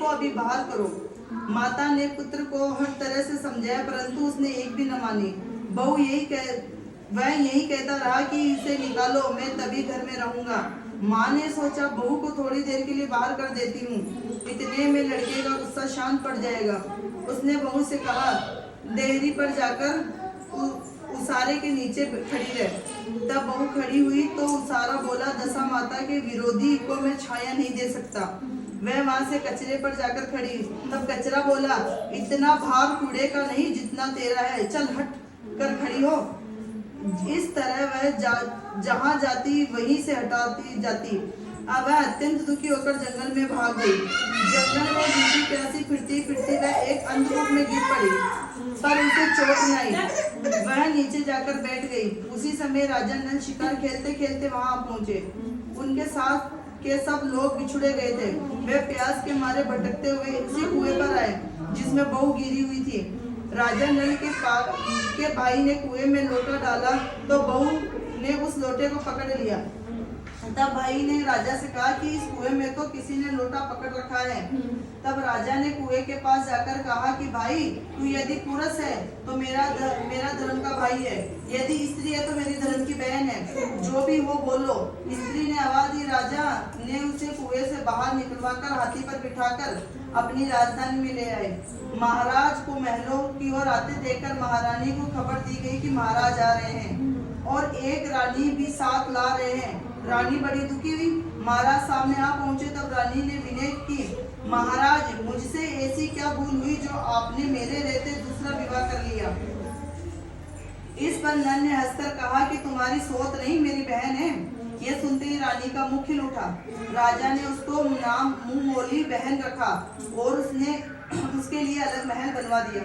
इसको अभी बाहर करो। माता ने पुत्र को हर तरह से समझाया, परंतु उसने एक भी न मानी। वह यही कहता रहा कि इसे निकालो, मैं तभी घर में रहूंगा। माँ ने सोचा बहू को थोड़ी देर के लिए बाहर कर देती हूँ, इतने में लड़के का गुस्सा शांत पड़ जाएगा। उसने बहू से कहा, देहरी पर जाकर उसारे के नीचे खड़ी रह। तब बहू खड़ी हुई तो उसारा बोला, दशा माता के विरोधी को मैं छाया नहीं दे सकता। वह वहां से कचरे पर जाकर खड़ी। तब कचरा बोला, इतना भार कूड़े का नहीं जितना तेरा है, चल हट कर खड़ी हो। इस तरह वह जहाँ जाती वहीं से हटाती जाती। अब वह अत्यंत दुखी होकर जंगल में भाग गई। जंगल में भूखी प्यासी फिरती फिरती वह एक अंधकूप में गिर पड़ी, पर उसे चोट न आई। वह नीचे जाकर बैठ गई। उसी समय राजा नल शिकार खेलते खेलते वहां पहुंचे। उनके साथ के सब लोग बिछुड़े गए थे। वे प्यास के मारे भटकते हुए इसी कुएं पर आए जिसमें बहू गिरी हुई थी। राजा नल के भाई ने कुएं में लोटा डाला तो बहू ने उस लोटे को पकड़ लिया। तब भाई ने राजा से कहा कि इस कुएं में तो किसी ने लोटा पकड़ रखा है। तब राजा ने कुएं के पास जाकर कहा कि भाई, तू यदि पुरुष है तो मेरा धर्म का भाई है, यदि स्त्री है तो मेरी धर्म की बहन है, जो भी हो बोलो। स्त्री ने आवाज दी। राजा ने उसे कुएं से बाहर निकलवाकर हाथी पर बिठाकर अपनी राजधानी में ले आए। महाराज को महलों की ओर आते देखकर महारानी को खबर दी गई कि महाराज आ रहे हैं और एक रानी भी साथ ला रहे हैं। रानी बड़ी दुखी हुई। महाराज सामने आ पहुंचे। तब रानी ने विनय की, महाराज, मुझसे ऐसी क्या भूल हुई जो आपने मेरे रहते दूसरा विवाह कर लिया। इस पर नल ने हंसकर कहा कि तुम्हारी सोच नहीं, मेरी बहन है। यह सुनते ही रानी का मुख खिल उठा। राजा ने उसको नाम मुंह मोली बहन रखा और उसके लिए अलग महल बनवा दिया।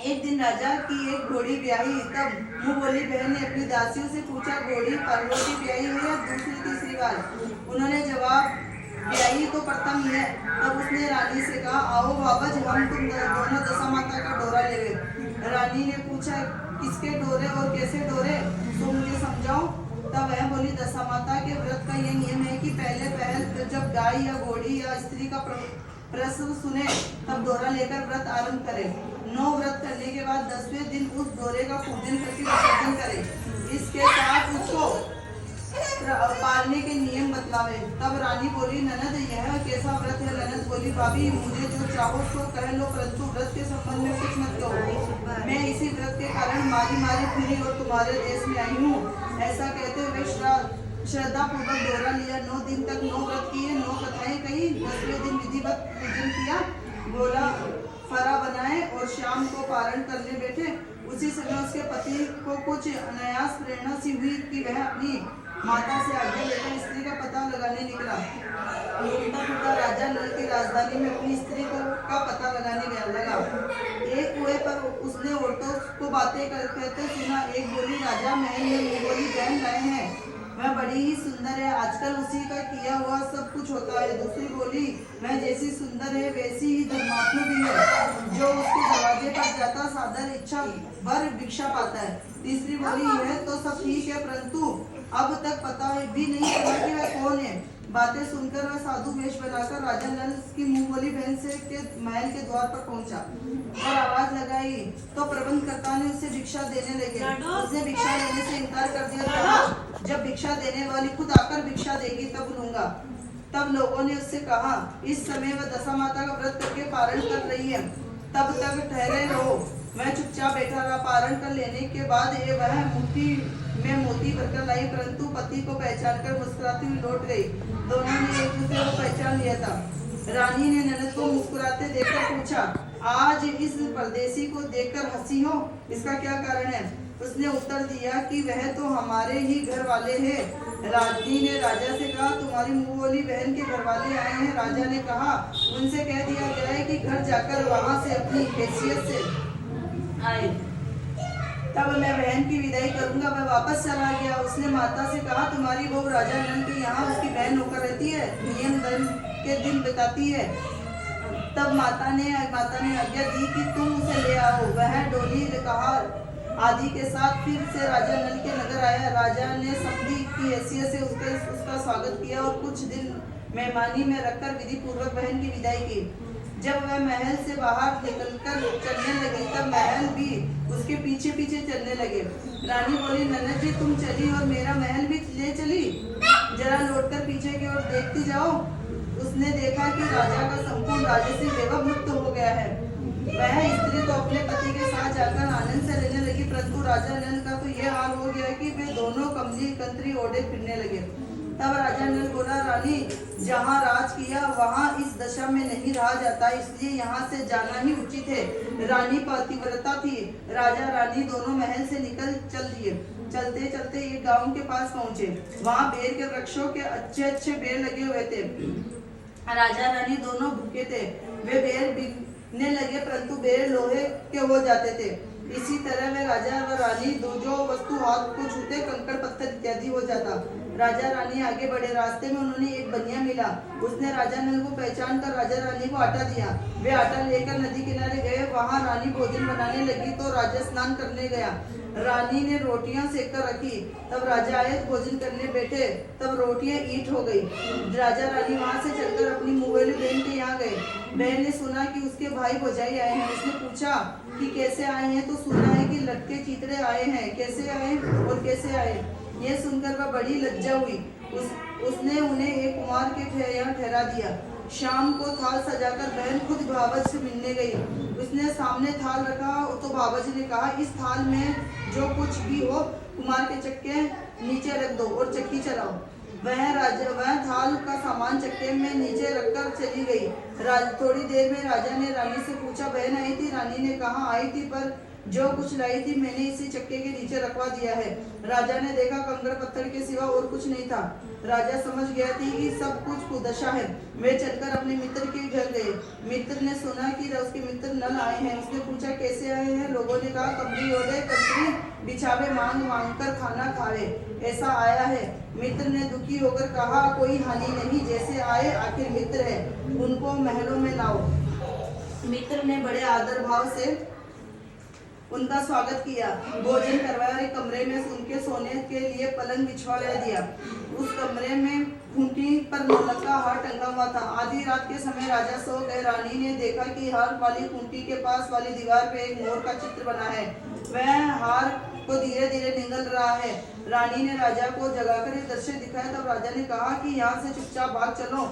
एक दिन राजा की एक घोड़ी ब्याही। तब मुंह बोली बहन ने अपनी दासियों से पूछा, घोड़ी परलोटी ब्याही है या दूसरी तीसरी बार? उन्होंने जवाब, ब्याही तो प्रथम ही है। तब उसने रानी से कहा, आओ बाबज, हम तुम दोनों दशा माता का डोरा ले गए। रानी ने पूछा, किसके डोरे और कैसे डोरे, तो मुझे समझाओ। तब वह बोली, दशा माता के व्रत का यह नियम है कि पहले जब गाय या घोड़ी या स्त्री का प्रसव सुने तब डोरा लेकर व्रत आरंभ करे। 9 व्रत करने के बाद 10वें दिन उस डोरे का पूजन करके विसर्जन करे। इसके साथ उसको पालने के नियम बतलावे। तब रानी बोली, ननद, यह कैसा व्रत है? ननद बोली, भाभी, मुझे जो चाहो तो कह लो, परंतु व्रत के संबंध में कुछ मत कहो। मैं इसी व्रत के कारण मारी फिरी और तुम्हारे देश में आई हूँ। ऐसा कहते हुए श्रद्धा पूर्वक डोरा लिया। 9 दिन तक 9 व्रत किए, 9 कथाएं कही। 10वें दिन विधिवत पूजन किया, गोला फरा बनाए और शाम को पारण करने बैठे। उसी समय उसके पति को कुछ अनायास प्रेरणा सी हुई कि वह अपनी माता से आज्ञा लेकर स्त्री का पता लगाने निकला। उल्टा राजा नल की राजधानी में अपनी स्त्री का पता लगाने लगा। एक कुएं पर उसने औरतों को बातें करते सुना। एक बोली, राजा महल में बोली बहन लाए हैं, वह बड़ी ही सुंदर है, आजकल उसी का किया हुआ सब कुछ होता है। दूसरी बोली, वह जैसी सुंदर है वैसी ही धर्मात्मा भी है, जो उसके दरवाजे पर जाता सादर इच्छा भर भिक्षा पाता है। तीसरी बोली, यह तो सब ठीक है, परंतु अब तक पता भी नहीं चला कि वह कौन है। बातें सुनकर वह साधु वेश बनाकर राजा नल की मुंह बोली बहन से के महल के द्वार पर पहुंचा और आवाज लगाई तो प्रबंधकर्ता ने उसे भिक्षा देने लगे। उसने भिक्षा लेने से इनकार कर दिया। जब भिक्षा देने वाली खुद आकर भिक्षा देगी तब लूंगा। तब लोगों ने उससे कहा, इस समय वह दशा माता का व्रत करके पारण कर रही है, तब तक ठहरे रहो। वह चुपचाप बैठा रहा। पारण कर लेने के बाद वह मुट्ठी में मोती भरकर लाई, परंतु पति को पहचान कर मुस्कुराती हुई लौट गई। दोनों ने एक दूसरे को पहचान लिया था। रानी ने ननद को मुस्कुराते देखकर पूछा, आज इस परदेसी को देखकर हंसी हो, इसका क्या कारण है? उसने उत्तर दिया कि वह तो हमारे ही घर वाले हैं। रानी ने राजा से कहा, तुम्हारी मुंह बोली बहन के घर वाले आए हैं। राजा ने कहा, उनसे कह दिया जाए कि घर जाकर वहां से अपनी हैसियत से आए, तब मैं बहन की विदाई करूंगा। वह वापस चला गया। उसने माता से कहा, तुम्हारी बहू राजा नल के यहाँ उसकी बहन होकर रहती है, नियम धर्म के दिन बिताती है। तब माता ने आज्ञा दी कि तुम उसे ले आओ। वह डोली कहा आदि के साथ फिर से राजा नल के नगर आया। राजा ने समधी की हैसियत से उसका स्वागत किया और कुछ दिन मेहमानी में रखकर विधि पूर्वक बहन की विदाई की। जब वह महल से बाहर निकलकर चलने लगी तब महल भी उसके पीछे पीछे चलने लगे। रानी बोली, ननद जी तुम चली और मेरा महल भी ले चली, जरा लौटकर पीछे की ओर देखती जाओ। उसने देखा कि राजा का संपूर्ण राजसी वैभव मुक्त हो गया है। वह स्त्री तो अपने पति के साथ जाकर आनंद से रहने लगी, परंतु राजा नल का तो यह हाल हो गया कि वे दोनों कमली कंत्री ओढ़े फिरने लगे। तब राजा नल बोला, रानी जहाँ राज किया वहाँ इस दशा में नहीं रहा जाता, इसलिए यहाँ से जाना ही उचित है। रानी पतिव्रता थी। राजा रानी दोनों महल से निकल चल दिए। चलते चलते एक गांव के पास पहुंचे। वहाँ बेर के वृक्षों के अच्छे अच्छे बेर लगे हुए थे। राजा रानी दोनों भूखे थे। वे बेर बिकने लगे, परंतु बेर लोहे के हो जाते थे। इसी तरह वे राजा व रानी जो वस्तु हाथ को छूते कंकड़ पत्थर इत्यादि हो जाता। राजा रानी आगे बढ़े, रास्ते में उन्होंने एक बनिया मिला। उसने राजा नल को पहचान कर राजा रानी को आटा दिया। वे आटा लेकर नदी किनारे गए। वहां रानी भोजन बनाने लगी तो राजा स्नान करने गया। रानी ने रोटियां सेक कर रखी। तब राजा आए, भोजन करने बैठे, तब रोटियां ईंट हो गई। राजा रानी वहां से चलकर अपनी मुंहवाली बहन के यहाँ गए। बहन ने सुना कि उसके भाई भौजाई आए हैं। उसने पूछा कि कैसे आए हैं, तो सुना है कि लटके चीतड़े आए हैं। कैसे आए और कैसे आए, यह सुनकर वह बड़ी लज्जा हुई। उसने उन्हें एक कुमार के यहाँ ठहरा दिया। शाम को थाल सजाकर बहन खुद भावज से मिलने गई। उसने सामने थाल रखा तो भावज ने कहा, इस थाल में जो कुछ भी हो कुमार के चक्के नीचे रख दो और चक्की चलाओ। वह थाल का सामान चक्के में नीचे रखकर चली गई। थोड़ी देर में राजा ने रानी से पूछा, बहन आई थी? रानी ने कहा, आई थी, पर जो कुछ लाई थी मैंने इसी चक्के के नीचे रखवा दिया है। राजा ने देखा कंकड़ पत्थर के सिवा और कुछ नहीं था। राजा समझ गया थी कि सब कुछ कुदशा है। वे चलकर अपने मित्र के घर गए। मित्र ने सुना कि उसके मित्र नल आए हैं। उसने पूछा, कैसे आए हैं? लोगों ने कहा, कमरी ओढ़े कंत्री बिछावे मांग मांग कर खाना खाए ऐसा आया है। मित्र ने दुखी होकर कहा, कोई हानि नहीं, जैसे आए आखिर मित्र है, उनको महलों में लाओ। मित्र ने बड़े आदर भाव से उनका स्वागत किया, भोजन करवाया, एक कमरे में उनके सोने के लिए पलंग बिछवा दिया। उस कमरे में खूंटी पर नौलख का हार टंगा हुआ था। आधी रात के समय राजा सो गए। रानी ने देखा कि हार वाली खूंटी के पास वाली दीवार पे एक मोर का चित्र बना है। वह हार को धीरे धीरे निगल रहा है। रानी ने राजा को जगाकर ये दृश्य दिखाया। तब राजा ने कहा कि यहाँ से चुपचाप भाग चलो,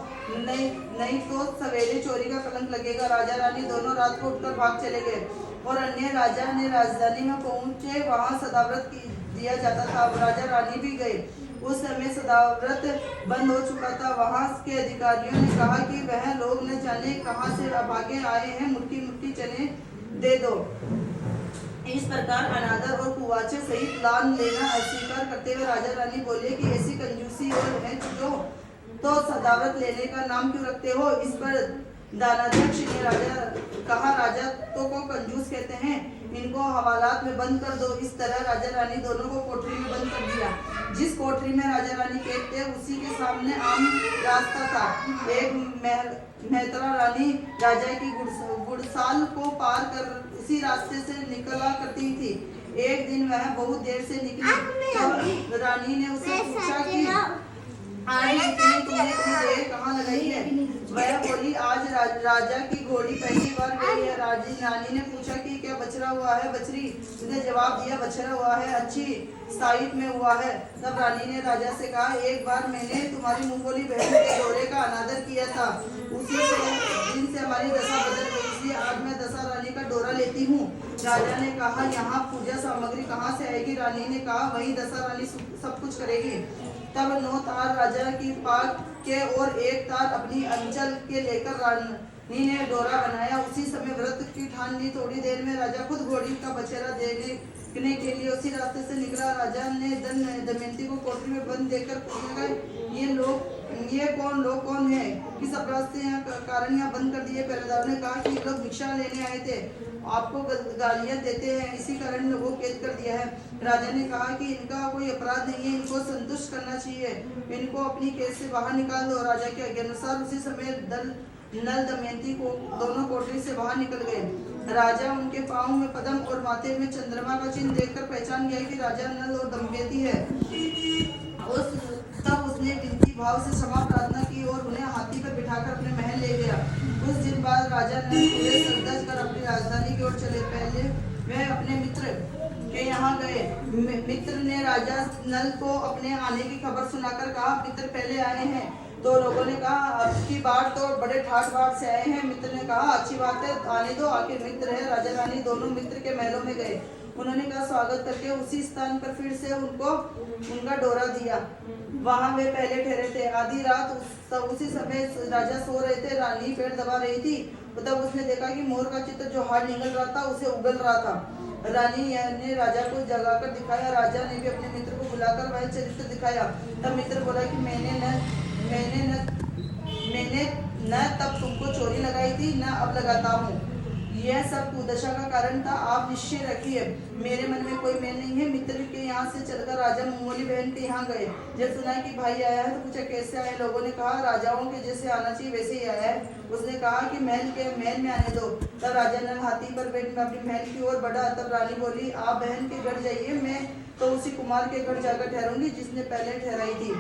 नहीं तो सवेरे चोरी का कलंक लगेगा। राजा रानी दोनों रात को उठकर भाग चले गए और अन्य राजा ने राजधानी में पहुंचे। वहां सदाव्रत दिया जाता था। राजा रानी भी गए। उस समय सदाव्रत बंद हो चुका था। वहां के अधिकारियों ने कहा कि वह लोग न जाने कहां से भागे आए हैं, मुट्ठी मुट्ठी चने दे दो। इस प्रकार अनादर और कुवाचे सहित दान लेना अस्वीकार करते हुए राजा रानी बोले कि ऐसी कंजूसी और है जो तो सदाव्रत लेने का नाम क्यों रखते हो? इस पर दानाध्यक्ष ने राजा तो को कंजूस कहते हैं, इनको हवालात में बंद कर दो। इस तरह राजा रानी दोनों को कोठरी में बंद कर दिया। जिस कोठरी में राजा रानी कैद थे उसी के सामने आम रास्ता था। एक मेहतरा रानी राजा की गुड़साल को पार कर उसी रास्ते से निकला करती थी। एक दिन वह बहुत देर से निकली तो रानी ने उससे पूछा कि आज तुमने इतनी देर कहाँ लगाई है? वह बोली, आज राजा की घोड़ी पहली बार गई है। रानी ने पूछा कि क्या बछड़ा हुआ है? बछड़ी। उसने जवाब दिया, बछड़ा हुआ है, अच्छी साइट में हुआ है। तब रानी ने राजा से कहा, एक बार मैंने तुम्हारी मुंहबोली बहन के दौरे का अनादर किया था, उसी दिन से हमारी दशा बदल गई, इसलिए आज मैं दशा रानी का डोरा लेती हूँ। राजा ने कहा, यहाँ पूजा सामग्री कहाँ से आएगी? रानी ने कहा, वही दशा रानी सब कुछ करेगी। तब 9 तार राजा की पाग के और 1 तार अपनी अंचल के लेकर रानी ने डोरा बनाया। उसी समय व्रत की ठान ली। थोड़ी देर में राजा खुद घोड़ी का बछड़ा देने के लिए उसी रास्ते से निकला। राजा ने दमयंती को कोठरी में बंद देखकर पूछा, ये लोग कौन है? किस अपराध से कारण यहाँ बंद कर दिए? पहरेदार ने कहा कि लोग भिक्षा लेने आए थे, आपको गालियां देते हैं, इसी कारण लोगों को कैद कर दिया है। राजा ने कहा कि इनका कोई अपराध नहीं है, इनको संतुष्ट करना चाहिए, इनको अपनी कैद से बाहर निकाल दो। राजा के आज्ञा अनुसार उसी समय नल दमयंती को दोनों कोठरी से बाहर निकल गए। राजा उनके पाँव में पद्म और माथे में चंद्रमा का चिन्ह देखकर पहचान गया कि राजा नल और दमयंती है। तब उसने विनती भाव से क्षमा प्रार्थना की और उन्हें हाथी पर बिठाकर अपने महल ले गया। कुछ दिन बाद राजा नल पूरे सज कर अपनी राजधानी की ओर चले। पहले वह अपने मित्र के यहाँ गए। मित्र ने राजा नल को अपने आने की खबर सुनाकर कहा, मित्र पहले आए हैं। तो लोगों ने कहा, अब की बार तो बड़े ठाठ बाट से आए हैं। मित्र ने कहा, अच्छी बात है, आने दो, आखिर मित्र है। राजा रानी दोनों मित्र के महलों में गए। उन्होंने कहा स्वागत करके उसी स्थान पर फिर से उनको उनका डोरा दिया। वहां वे पहले ठहरे थे। आधी रात उसी समय राजा सो रहे थे। रानी पेड़ दबा रही थी। तब उसने देखा कि मोर का चित्र जो हाथ निकल रहा था उसे उगल रहा था। रानी ने राजा को जगाकर दिखाया। राजा ने भी अपने मित्र को बुलाकर वह चित्र दिखाया। तब मित्र बोला कि मैंने न तब तुमको चोरी लगाई थी, न अब लगाता हूँ। यह सब कुदशा का कारण था। आप निश्चय रखिए, मेरे मन में कोई मैल नहीं है। मित्र के यहाँ से चलकर राजा मुंगोली बहन के यहाँ गए। जब सुना कि भाई आया है तो पूछा, कैसे आए? लोगों ने कहा, राजाओं के जैसे आना चाहिए वैसे ही आया है। उसने कहा कि महल में आने दो। तब राजा नल हाथी पर बैठ अपने महल की ओर बढ़ा। तब रानी बोली, आप बहन के घर जाइए, मैं तो उसी कुमार के घर जाकर ठहरूंगी जिसने पहले ठहराई थी।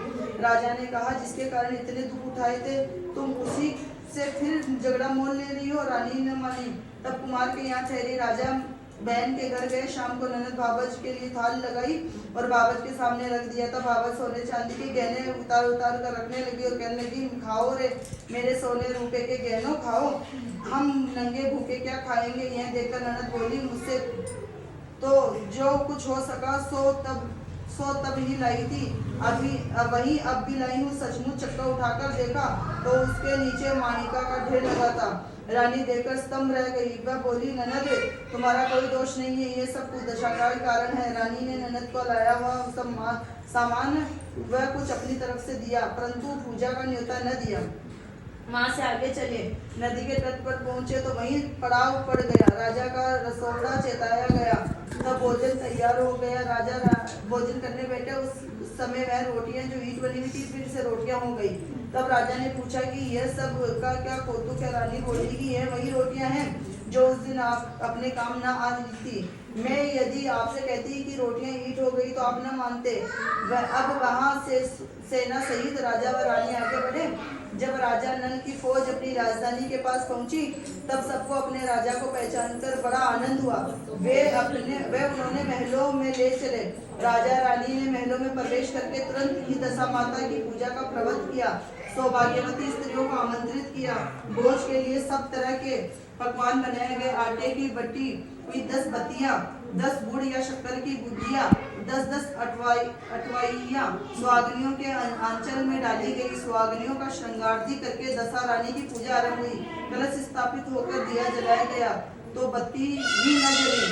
राजा ने कहा, जिसके कारण इतने दुख उठाए थे, तुम उसी से फिर झगड़ा मोल ले रही हो। रानी ने मानी। तब कुमार के यहाँ ठहरी। राजा बहन के घर गए। शाम को ननद बाबज के लिए थाल लगाई और बाबज के सामने रख दिया। तब बाबज सोने चांदी के गहने उतार उतार कर रखने लगी और कहने लगी, खाओ रे मेरे सोने रुपए के गहनों, खाओ, हम नंगे भूखे क्या खाएंगे। यह देखकर ननद बोली, मुझसे तो जो कुछ हो सका सो तब ही लाई थी, अब भी लाई हूँ। सचमुच चक्का उठाकर देखा तो उसके नीचे माणिका का ढेर लगा था। रानी देखकर स्तंभ रह गई। वह बोली, ननद तुम्हारा कोई दोष नहीं है, ये सब कुदशा का कारण है। रानी ने ननद को लाया हुआ सब सामान वह कुछ अपनी तरफ से दिया, परंतु पूजा का न्योता न दिया। वहां से आगे चले। नदी के तट पर पहुंचे तो वहीं पड़ाव पड़ गया। राजा का रसोड़ा चेताया गया। तब भोजन तैयार हो गया। राजा भोजन करने बैठे। उस समय वह रोटियां जो ईंट बनी हुई थी फिर से रोटियां हो गई। तब राजा ने पूछा कि यह सब का क्या कौतुक है? रानी बोली कि यह वही रोटियां हैं जो उस दिन आप अपने काम न आ रही थी। मैं यदि आपसे कहती कि रोटियां ईंट हो गई तो आप न मानते। अब वहां से सेना सहित राजा व रानी आगे बढ़े। जब राजा नल की फौज अपनी राजधानी के पास पहुंची तब सबको अपने राजा को पहचानकर बड़ा आनंद हुआ। वे उन्होंने महलों में ले चले। राजा रानी ने महलों में प्रवेश करके तुरंत ही दशा माता की पूजा का प्रबंध किया। सौभाग्यवती स्त्रियों को आमंत्रित किया। भोज के लिए सब तरह के पकवान बनाए गए। आटे की बटी हुई 10 बत्तियां, 10 गुड़ या शक्कर की गुजिया, 10-10 अटवाइयां सुहागनियों के आंचल में डाली गई। सुहागनियों का श्रृंगारदी करके दशा रानी की पूजा आरंभ हुई। कलश स्थापित होकर दिया जलाया गया तो बत्ती भी न जली।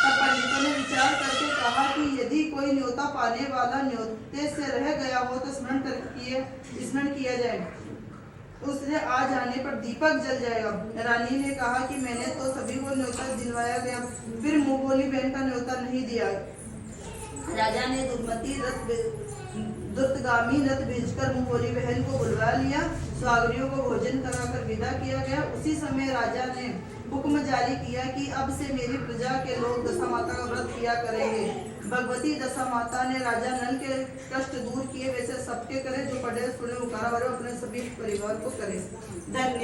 तब पंडितों ने विचार करके कहा कि यदि कोई न्योता पाने वाला न्योते से रह गया हो तो स्मरण किया जाए, उसने आ जाने पर दीपक जल जाएगा। रानी ने कहा कि मैंने तो सभी को न्योता दिलवाया गया, फिर मुंगोली बहन का न्योता नहीं दिया। राजा ने द्रुतगामी रथ भेजकर मुंगोली बहन को बुलवा लिया। स्वागनियों को भोजन कराकर विदा किया गया। उसी समय राजा ने हुक्म जारी किया कि अब से मेरी प्रजा के लोग दशा माता का व्रत किया करेंगे। भगवती दशा माता ने राजा नल के कष्ट दूर किए, वैसे सबके करे जो पढ़े सुने उकारा भरे अपने सभी परिवार को करे। धन्यवाद।